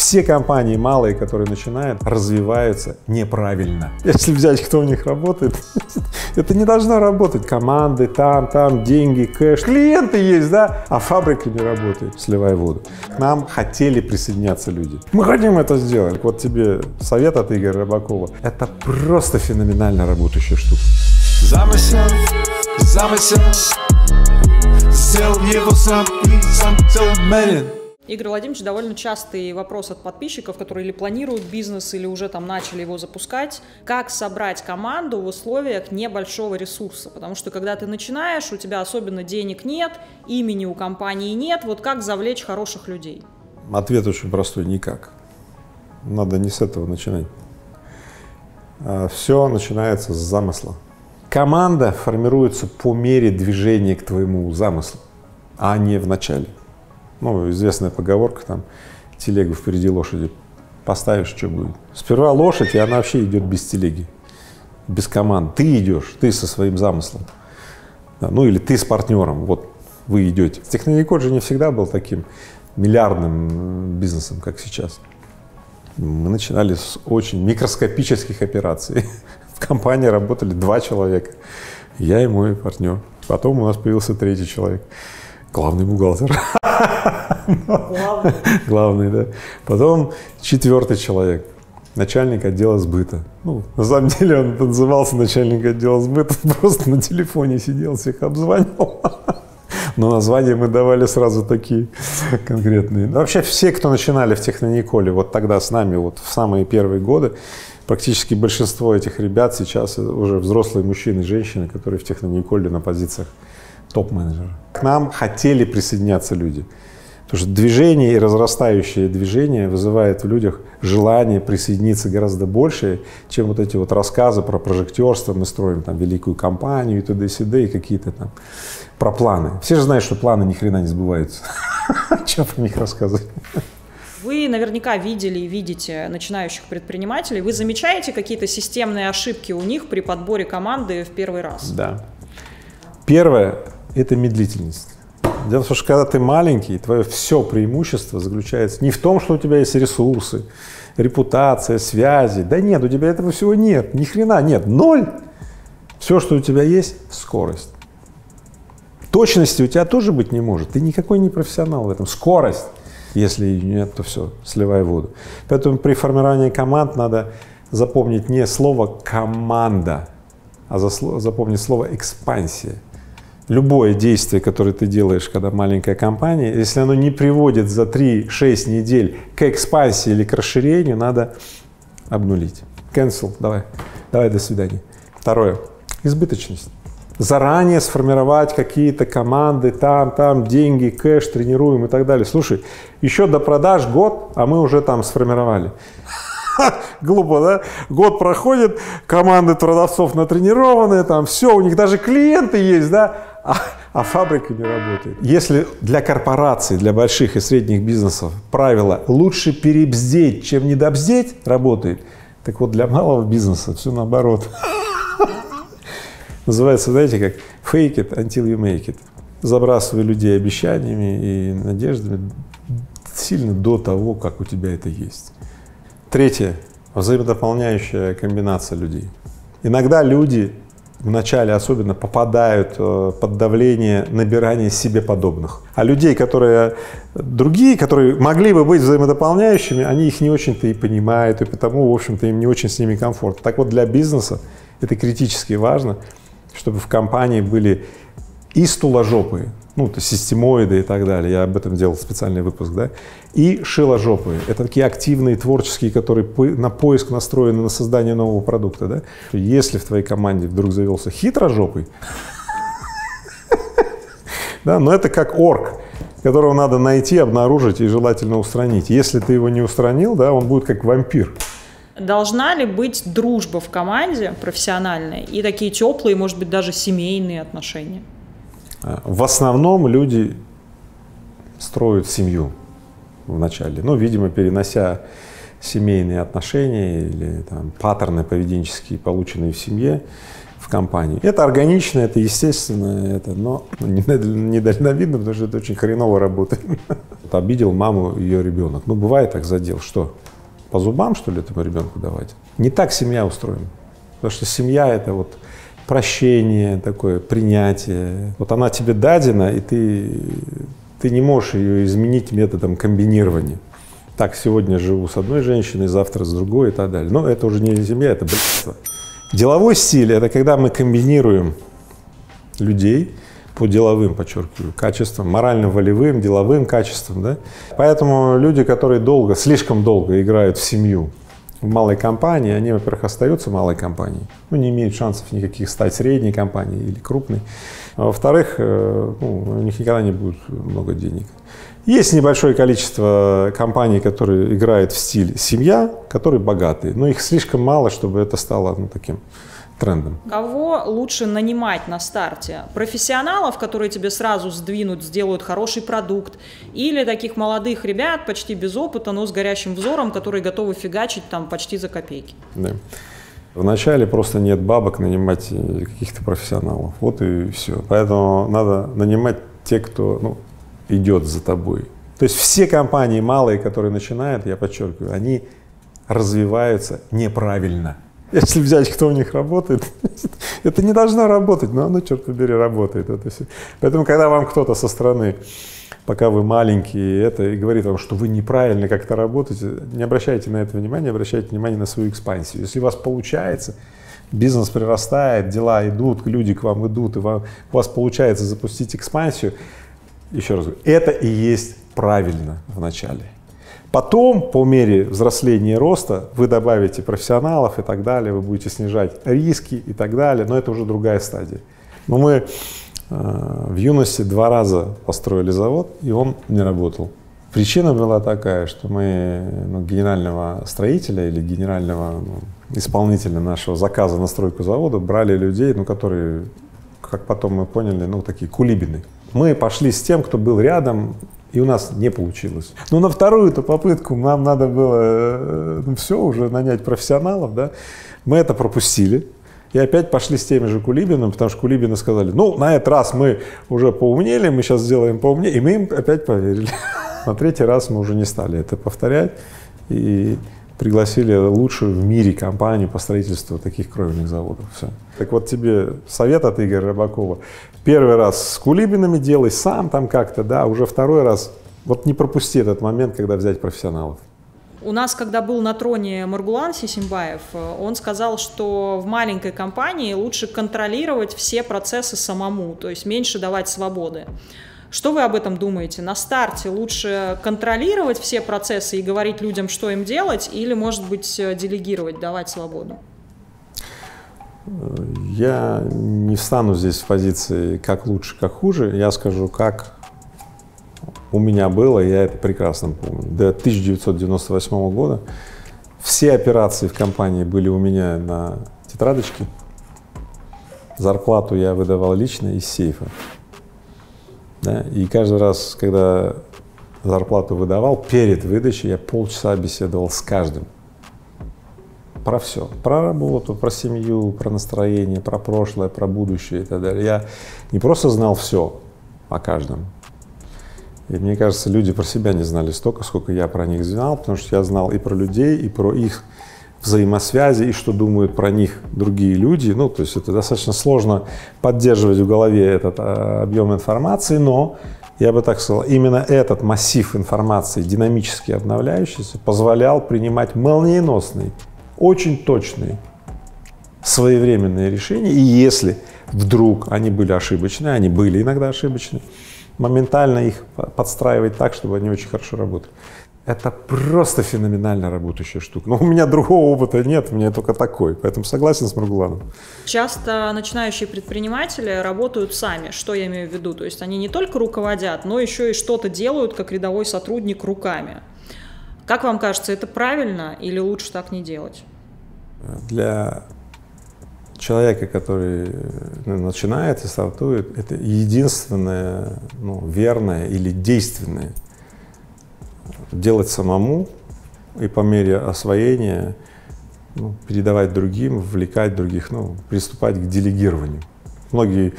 Все компании малые, которые начинают, развиваются неправильно. Если взять, кто у них работает, это не должно работать. Команды, там, деньги, кэш. Клиенты есть, да, а фабрика не работает, сливая воду. К нам хотели присоединяться люди. Мы хотим это сделать. Вот тебе совет от Игоря Рыбакова. Это просто феноменально работающая штука. Замысел, сделал его сам и сам целомерен. Игорь Владимирович, довольно частый вопрос от подписчиков, которые или планируют бизнес, или уже там начали его запускать. Как собрать команду в условиях небольшого ресурса? Потому что когда ты начинаешь, у тебя особенно денег нет, имени у компании нет. Вот как завлечь хороших людей? Ответ очень простой: никак. Надо не с этого начинать. Все начинается с замысла. Команда формируется по мере движения к твоему замыслу, а не в начале. Ну, известная поговорка, там, телегу впереди лошади поставишь, что будет. Сперва лошадь, и она вообще идет без телеги, без команд. Ты идешь, ты со своим замыслом. Да, ну или ты с партнером, вот вы идете. Техноникод же не всегда был таким миллиардным бизнесом, как сейчас. Мы начинали с очень микроскопических операций. В компании работали 2 человека, я и мой партнер. Потом у нас появился 3-й человек, главный бухгалтер. Главный, да. Потом 4-й человек, начальник отдела сбыта. Ну, на самом деле он назывался начальник отдела сбыта, просто на телефоне сидел, всех обзванивал. Но названия мы давали сразу такие конкретные. Вообще все, кто начинали в Технониколе, вот тогда с нами, вот в самые первые годы, практически большинство этих ребят сейчас уже взрослые мужчины и женщины, которые в Технониколе на позициях топ-менеджера. К нам хотели присоединяться люди, потому что движение и разрастающее движение вызывает в людях желание присоединиться гораздо больше, чем вот эти вот рассказы про прожектерство, мы строим там великую компанию и туда-сюда, и какие-то там про планы. Все же знают, что планы ни хрена не сбываются. Чего про них рассказывать? Вы наверняка видели и видите начинающих предпринимателей. Вы замечаете какие-то системные ошибки у них при подборе команды в первый раз? Да. Первое – это медлительность. Дело в том, что когда ты маленький, твое все преимущество заключается не в том, что у тебя есть ресурсы, репутация, связи. Да нет, у тебя этого всего нет, ни хрена нет, 0. Все, что у тебя есть – скорость. Точности у тебя тоже быть не может, ты никакой не профессионал в этом. Скорость. Если ее нет, то все, сливай воду. Поэтому при формировании команд надо запомнить не слово «команда», а запомнить слово «экспансия». Любое действие, которое ты делаешь, когда маленькая компания, если оно не приводит за 3-6 недель к экспансии или к расширению, надо обнулить. Cancel, давай, до свидания. Второе – избыточность. Заранее сформировать какие-то команды, там деньги, кэш, тренируем и так далее. Слушай, еще до продаж год, а мы уже там сформировали. Глупо, да? Год проходит, команды продавцов натренированные, там все, у них даже клиенты есть, да? А фабрика не работает. Если для корпораций, для больших и средних бизнесов правило «лучше перебздеть, чем недобздеть» работает, так вот для малого бизнеса все наоборот. Называется, знаете, как fake it until you make it. Забрасывай людей обещаниями и надеждами сильно до того, как у тебя это есть. Третье – взаимодополняющая комбинация людей. Иногда люди вначале особенно попадают под давление набирания себе подобных. А людей, которые другие, которые могли бы быть взаимодополняющими, они их не очень-то и понимают, и потому, в общем-то, им не очень с ними комфортно. Так вот, для бизнеса это критически важно, чтобы в компании были и стуложопые, ну, то есть системоиды и так далее, я об этом делал специальный выпуск, да, и шиложопые, это такие активные, творческие, которые на поиск настроены на создание нового продукта, да. Если в твоей команде вдруг завелся хитрожопый, да, но это как орк, которого надо найти, обнаружить и желательно устранить. Если ты его не устранил, да, он будет как вампир. Должна ли быть дружба в команде профессиональная и такие теплые, может быть, даже семейные отношения? В основном люди строят семью вначале, ну, видимо, перенося семейные отношения или там паттерны поведенческие, полученные в семье, в компании. Это органично, это естественно, но недальновидно, потому что это очень хреново работает. Вот обидел маму ее ребенок. Ну, бывает так, задел. Что? По зубам, что ли, этому ребенку давать? Не так семья устроена. Потому что семья — это вот прощение, такое принятие. Вот она тебе дадена, и ты не можешь ее изменить методом комбинирования. Так, сегодня живу с одной женщиной, завтра с другой и так далее. Но это уже не семья, это блядство. Деловой стиль — это когда мы комбинируем людей по деловым, подчеркиваю, качествам, морально-волевым, деловым качествам, да? Поэтому люди, которые слишком долго играют в семью, в малой компании, они, во-первых, остаются малой компанией, ну, не имеют шансов никаких стать средней компанией или крупной, а во-вторых, у них никогда не будет много денег. Есть небольшое количество компаний, которые играют в стиль семья, которые богатые, но их слишком мало, чтобы это стало таким трендом. Кого лучше нанимать на старте? Профессионалов, которые тебе сразу сдвинут, сделают хороший продукт, или таких молодых ребят, почти без опыта, но с горящим взором, которые готовы фигачить там почти за копейки? Да. Вначале просто нет бабок нанимать каких-то профессионалов, вот и все. Поэтому надо нанимать тех, кто идет за тобой. То есть все компании малые, которые начинают, я подчеркиваю, они развиваются неправильно. Если взять, кто у них работает, это не должно работать, но оно, черт побери, работает. Это все. Поэтому, когда вам кто-то со стороны, пока вы маленькие, и говорит вам, что вы неправильно как-то работаете, не обращайте на это внимания, обращайте внимание на свою экспансию. Если у вас получается, бизнес прирастает, дела идут, люди к вам идут, и у вас получается запустить экспансию, еще раз говорю, это и есть правильно в начале. Потом, по мере взросления и роста, вы добавите профессионалов и так далее, вы будете снижать риски и так далее, но это уже другая стадия. Но мы в юности 2 раза построили завод, и он не работал. Причина была такая, что мы генерального строителя или генерального исполнителя нашего заказа на стройку завода брали людей, которые, как потом мы поняли, такие кулибины. Мы пошли с тем, кто был рядом, и у нас не получилось. Но на вторую-то попытку нам надо было все уже нанять профессионалов, да? Мы это пропустили и опять пошли с теми же кулибинами, потому что кулибины сказали, на этот раз мы уже поумнели, мы сейчас сделаем поумнее, и мы им опять поверили. На 3-й раз мы уже не стали это повторять и пригласили лучшую в мире компанию по строительству таких кровельных заводов. Все. Так вот тебе совет от Игоря Рыбакова. 1-й раз с кулибинами делай сам там как-то, да, уже 2-й раз не пропусти этот момент, когда взять профессионалов. У нас, когда был на троне Маргулан Сисимбаев, он сказал, что в маленькой компании лучше контролировать все процессы самому, то есть меньше давать свободы. Что вы об этом думаете? На старте лучше контролировать все процессы и говорить людям, что им делать, или, может быть, делегировать, давать свободу? Я не встану здесь в позиции как лучше, как хуже. Я скажу, как у меня было, я это прекрасно помню. До 1998 года все операции в компании были у меня на тетрадочке. Зарплату я выдавал лично из сейфа. Да? И каждый раз, когда зарплату выдавал, перед выдачей я полчаса беседовал с каждым. Про все. Про работу, про семью, про настроение, про прошлое, про будущее и так далее. Я не просто знал все о каждом. И мне кажется, люди про себя не знали столько, сколько я про них знал, потому что я знал и про людей, и про их взаимосвязи, и что думают про них другие люди. То есть это достаточно сложно поддерживать в голове этот объем информации, но, я бы так сказал, именно этот массив информации, динамически обновляющийся, позволял принимать молниеносные, очень точные, своевременные решения. И если вдруг они были ошибочны, они были иногда ошибочны, моментально их подстраивать так, чтобы они очень хорошо работали. Это просто феноменально работающая штука. Но у меня другого опыта нет, у меня только такой. Поэтому согласен с Маргуланом. Часто начинающие предприниматели работают сами. Что я имею в виду? То есть они не только руководят, но еще и что-то делают, как рядовой сотрудник, руками. Как вам кажется, это правильно или лучше так не делать? Для человека, который начинает и стартует, это единственное верное или действенное — делать самому и по мере освоения передавать другим, вовлекать других, приступать к делегированию. Многие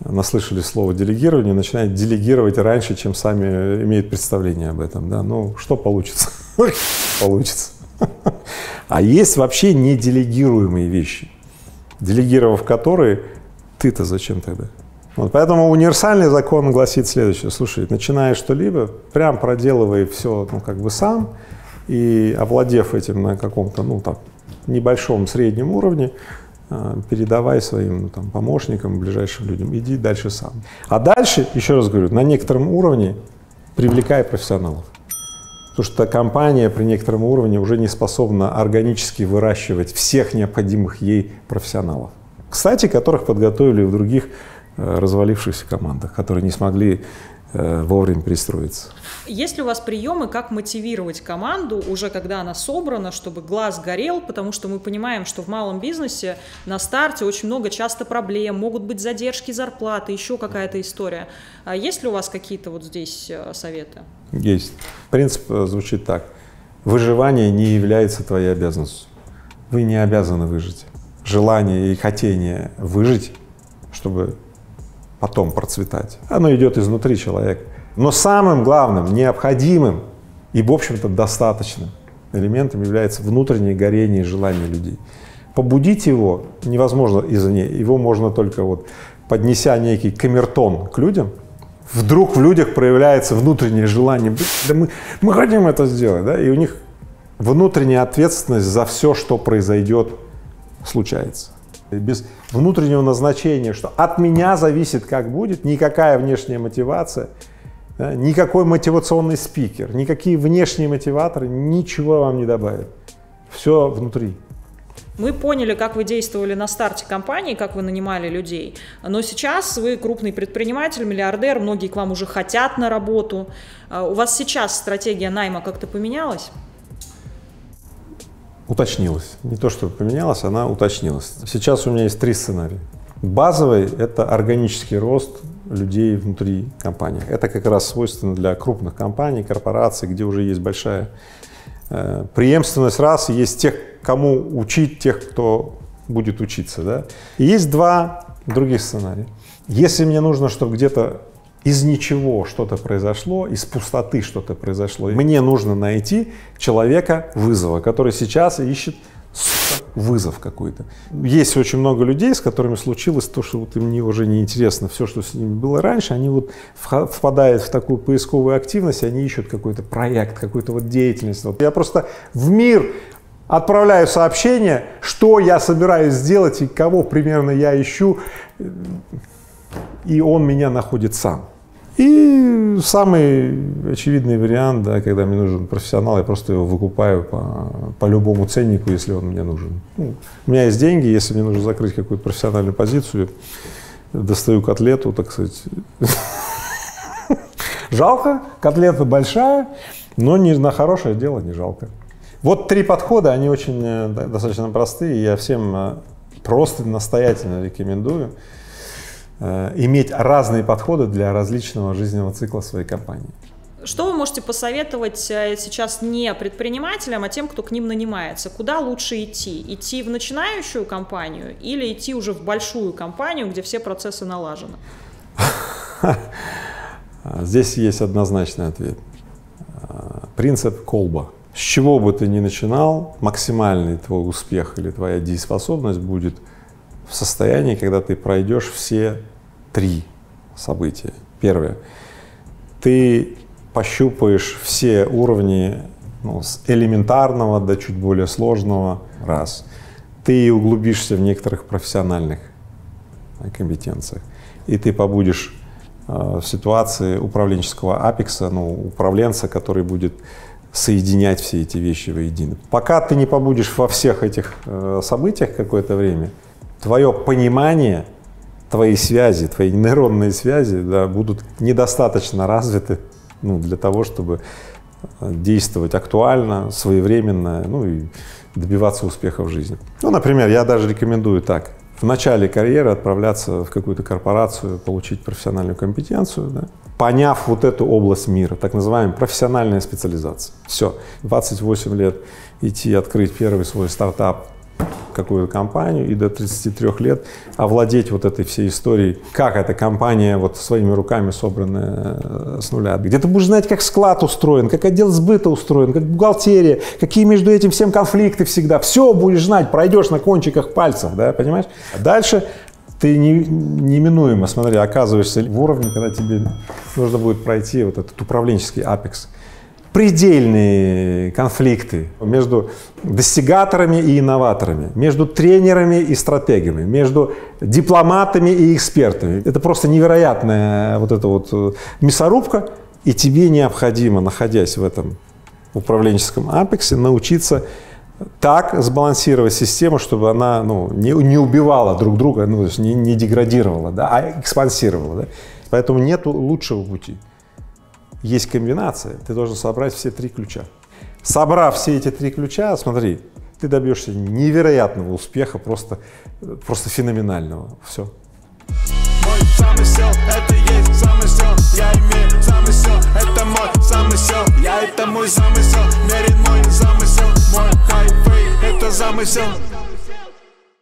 наслышали слово делегирование, начинают делегировать раньше, чем сами имеют представление об этом. Да? Ну, что получится? Получится. А есть вообще неделегируемые вещи, делегировав которые, ты-то зачем тогда? Вот поэтому универсальный закон гласит следующее: слушай, начиная что-либо, прям проделывай все, ну, как бы сам, и овладев этим на каком-то, ну, там, небольшом среднем уровне, передавай своим, ну, там, помощникам, ближайшим людям, иди дальше сам. А дальше, еще раз говорю, на некотором уровне привлекай профессионалов. Потому что компания при некотором уровне уже не способна органически выращивать всех необходимых ей профессионалов. Кстати, которых подготовили в других развалившихся командах, которые не смогли вовремя перестроиться. Есть ли у вас приемы, как мотивировать команду уже когда она собрана, чтобы глаз горел, потому что мы понимаем, что в малом бизнесе на старте очень много часто проблем, могут быть задержки зарплаты, еще какая-то история. Есть ли у вас какие-то вот здесь советы? Есть. Принцип звучит так: выживание не является твоей обязанностью. Вы не обязаны выжить. Желание и хотение выжить, чтобы потом процветать, оно идет изнутри человека. Но самым главным, необходимым и, в общем-то, достаточным элементом является внутреннее горение и желание людей. Побудить его невозможно извне, его можно только вот поднеся некий камертон к людям, вдруг в людях проявляется внутреннее желание, да мы хотим это сделать, да, и у них внутренняя ответственность за все, что произойдет, случается. Без внутреннего назначения, что от меня зависит, как будет, никакая внешняя мотивация, да, никакой мотивационный спикер, никакие внешние мотиваторы ничего вам не добавят. Все внутри. Мы поняли, как вы действовали на старте компании, как вы нанимали людей, но сейчас вы крупный предприниматель, миллиардер, многие к вам уже хотят на работу. У вас сейчас стратегия найма как-то поменялась? Уточнилась. Не то, что поменялась, она уточнилась. Сейчас у меня есть 3 сценария. Базовый — это органический рост людей внутри компании. Это как раз свойственно для крупных компаний, корпораций, где уже есть большая преемственность раз, есть тех, кому учить, тех, кто будет учиться. Да? И есть 2 других сценария. Если мне нужно, чтобы где-то из ничего что-то произошло, из пустоты что-то произошло, мне нужно найти человека вызова, который сейчас ищет вызов какой-то. Есть очень много людей, с которыми случилось то, что вот им уже не интересно все, что с ними было раньше, они вот впадают в такую поисковую активность, они ищут какой-то проект, какую-то вот деятельность. Вот я просто в мир отправляю сообщение, что я собираюсь сделать и кого примерно я ищу, и он меня находит сам. И самый очевидный вариант, да, когда мне нужен профессионал, я просто его выкупаю по любому ценнику, если он мне нужен. Ну, у меня есть деньги, если мне нужно закрыть какую-то профессиональную позицию, достаю котлету, так сказать. Жалко, котлета большая, но на хорошее дело не жалко. Вот 3 подхода, они очень достаточно простые, я всем просто настоятельно рекомендую иметь разные подходы для различного жизненного цикла своей компании. Что вы можете посоветовать сейчас не предпринимателям, а тем, кто к ним нанимается? Куда лучше идти? Идти в начинающую компанию или идти уже в большую компанию, где все процессы налажены? Здесь есть однозначный ответ. Принцип Колба. С чего бы ты ни начинал, максимальный твой успех или твоя дееспособность будет в состоянии, когда ты пройдешь все 3 события. Первое. Ты пощупаешь все уровни, ну, с элементарного до чуть более сложного. Раз. Ты углубишься в некоторых профессиональных компетенциях. И ты побудешь в ситуации управленческого апекса, ну, управленца, который будет соединять все эти вещи воедино. Пока ты не побудешь во всех этих событиях какое-то время, твое понимание, твои связи, твои нейронные связи, да, будут недостаточно развиты, ну, для того, чтобы действовать актуально, своевременно, ну, и добиваться успеха в жизни. Ну, например, я даже рекомендую так: в начале карьеры отправляться в какую-то корпорацию, получить профессиональную компетенцию, да, поняв вот эту область мира, так называемая профессиональная специализация. Все, 28 лет идти открыть первый свой стартап какую-то компанию и до 33 лет овладеть вот этой всей историей, как эта компания вот своими руками собранная с нуля. Где ты будешь знать, как склад устроен, как отдел сбыта устроен, как бухгалтерия, какие между этим всем конфликты всегда. Все будешь знать, пройдешь на кончиках пальцев, да, понимаешь? А дальше ты неминуемо, смотри, оказываешься в уровне, когда тебе нужно будет пройти вот этот управленческий апекс. Предельные конфликты между достигаторами и инноваторами, между тренерами и стратегами, между дипломатами и экспертами. Это просто невероятная вот эта вот мясорубка, и тебе необходимо, находясь в этом управленческом апексе, научиться так сбалансировать систему, чтобы она не убивала друг друга, то есть не деградировала, да, а экспансировала. Да. Поэтому нет лучшего пути. Есть комбинация, ты должен собрать все 3 ключа. Собрав все эти 3 ключа, смотри, ты добьешься невероятного успеха, просто феноменального. Все. Мой замысел, это есть замысел, я имею замысел, это мой замысел, это мой замысел, мерен мой замысел, мой хайвей, это замысел.